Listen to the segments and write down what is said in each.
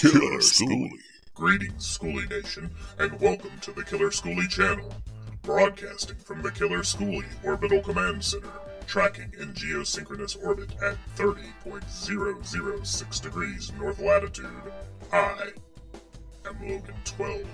Killer Skoolie. Greetings, Skoolie Nation, and welcome to the Killer Skoolie channel, broadcasting from the Killer Skoolie Orbital Command Center, tracking in geosynchronous orbit at 30.006 degrees north latitude. I am Logan 12.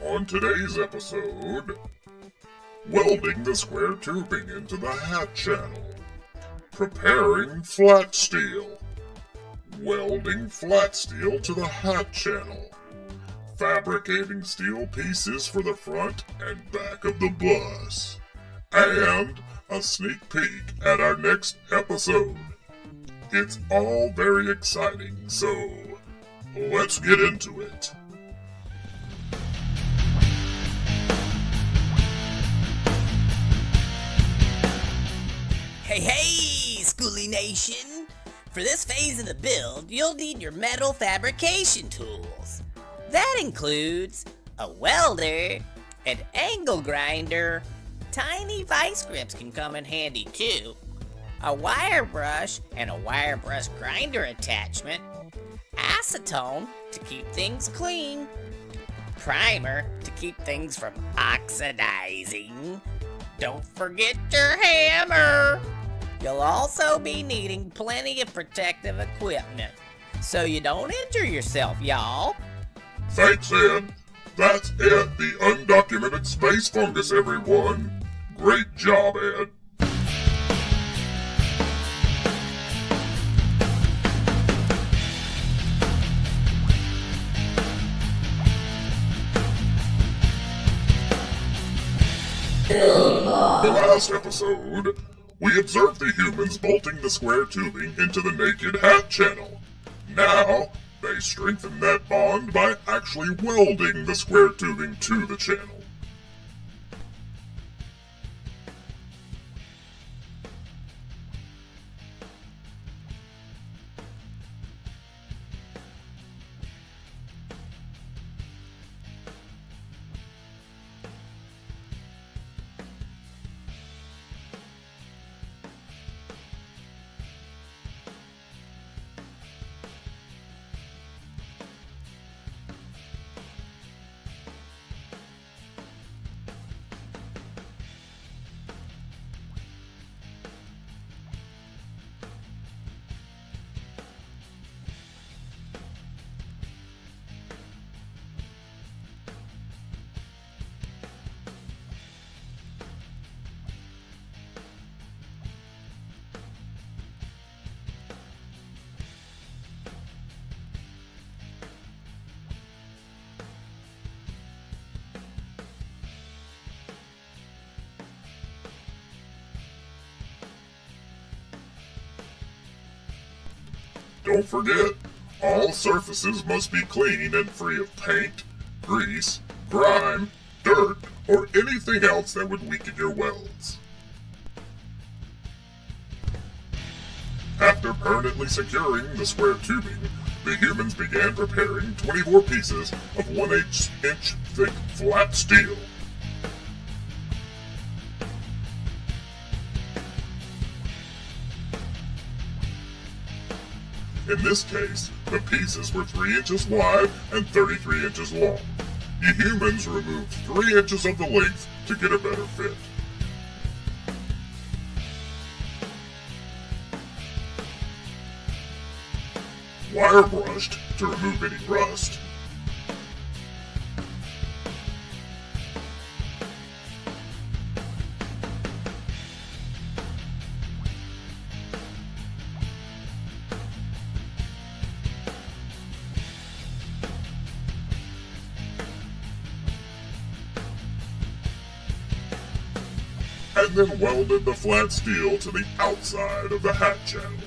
On today's episode, welding the square tubing into the hat channel, preparing flat steel, welding flat steel to the hat channel, fabricating steel pieces for the front and back of the bus, and a sneak peek at our next episode. It's all very exciting, so let's get into it. Hey, Skoolie Nation! For this phase of the build, you'll need your metal fabrication tools. That includes a welder, an angle grinder, tiny vice grips can come in handy too, a wire brush and a wire brush grinder attachment, acetone to keep things clean, primer to keep things from oxidizing, don't forget your hammer. You'll also be needing plenty of protective equipment, so you don't injure yourself, y'all. Thanks, Ed. That's Ed, the undocumented space fungus, everyone. Great job, Ed. The last episode, we observed the humans bolting the square tubing into the naked hat channel. Now, they strengthen that bond by actually welding the square tubing to the channel. Don't forget, all surfaces must be clean and free of paint, grease, grime, dirt, or anything else that would weaken your welds. After permanently securing the square tubing, the humans began preparing 24 pieces of 1/8 inch thick flat steel. In this case, the pieces were 3 inches wide and 33 inches long. You humans removed 3 inches of the length to get a better fit. Wire brushed to remove any rust. And then welded the flat steel to the outside of the hat channel.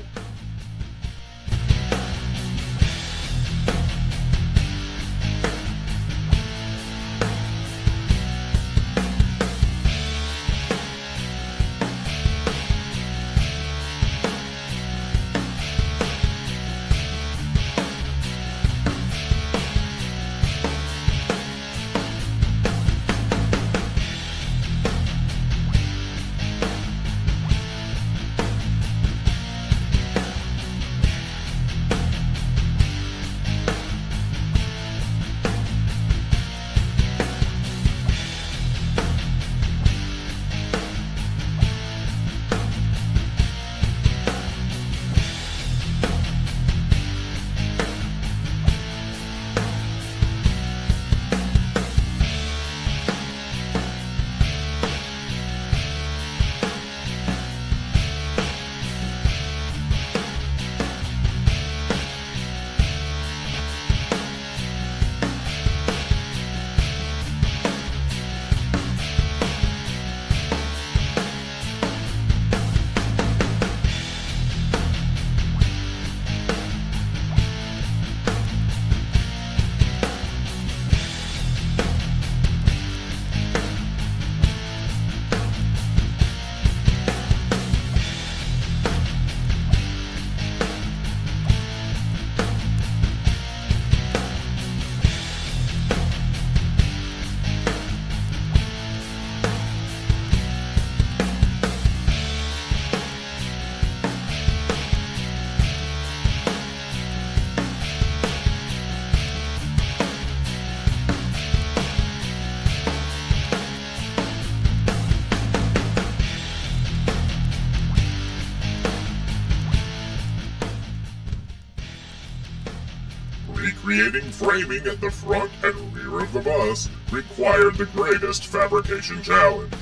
creating framing at the front and rear of the bus required the greatest fabrication challenge.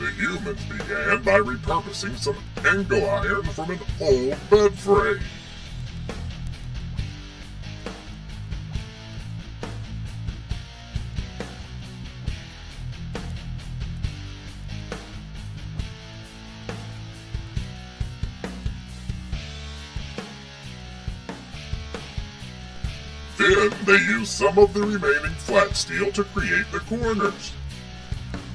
The humans began by repurposing some angle iron from an old bed frame. Then they used some of the remaining flat steel to create the corners.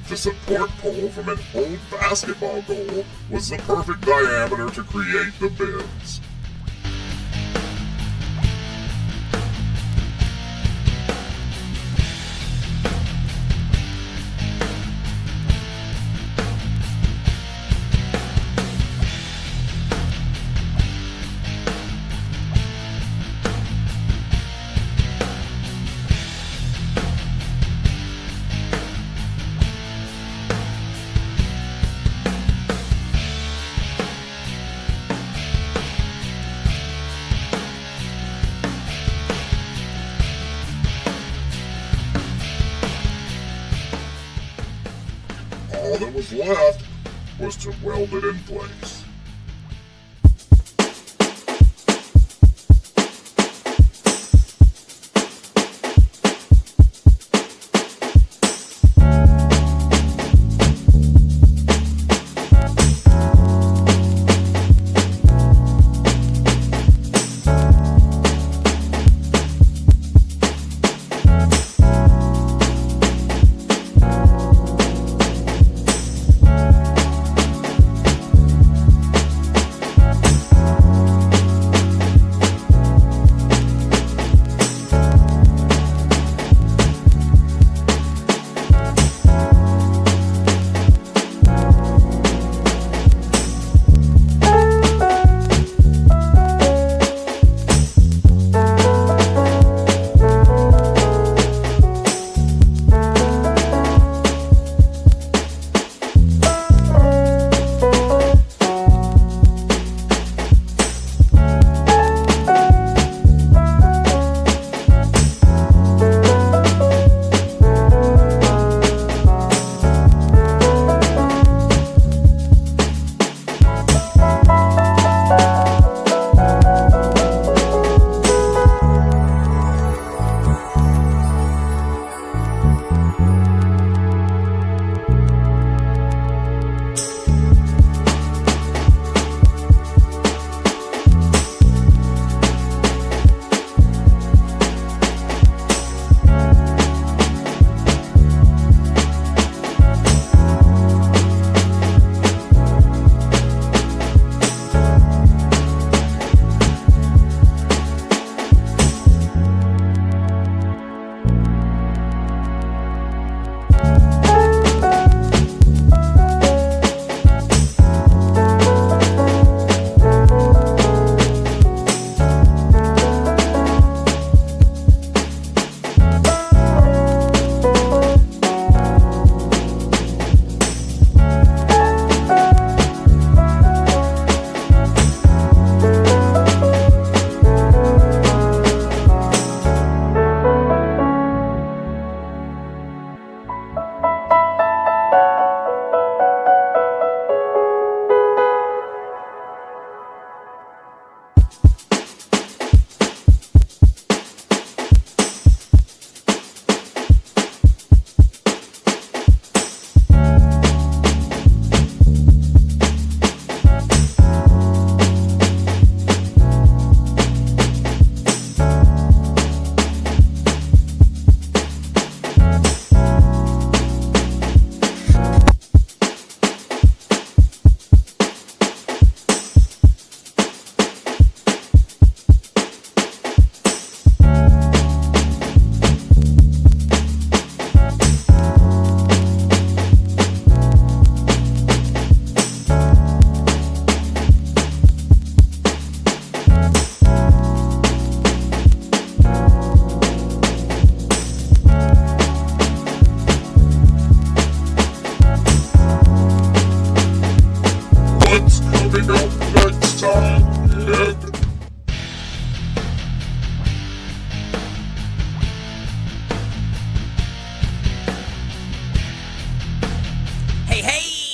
The support pole from an old basketball goal was the perfect diameter to create the bins. All that was left was to weld it in place.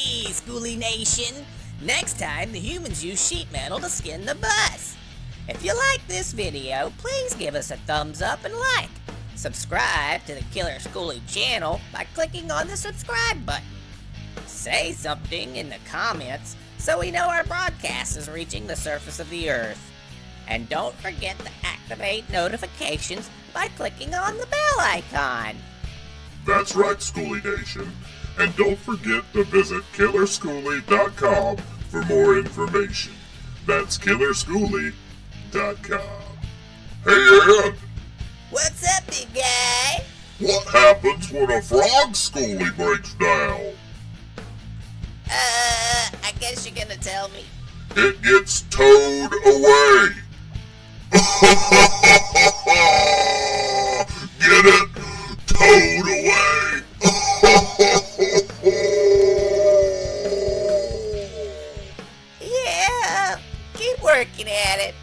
Hey, Skoolie Nation! Next time, the humans use sheet metal to skin the bus. If you like this video, please give us a thumbs up and like. Subscribe to the Killer Skoolie channel by clicking on the subscribe button. Say something in the comments so we know our broadcast is reaching the surface of the earth. And don't forget to activate notifications by clicking on the bell icon. That's right, Skoolie Nation. And don't forget to visit killerskoolie.com for more information. That's killerskoolie.com. Hey, Ed! What's up, big guy? What happens when a frog Skoolie breaks down? I guess you're gonna tell me. It gets towed away! Get it? Towed away! Yeah, keep working at it.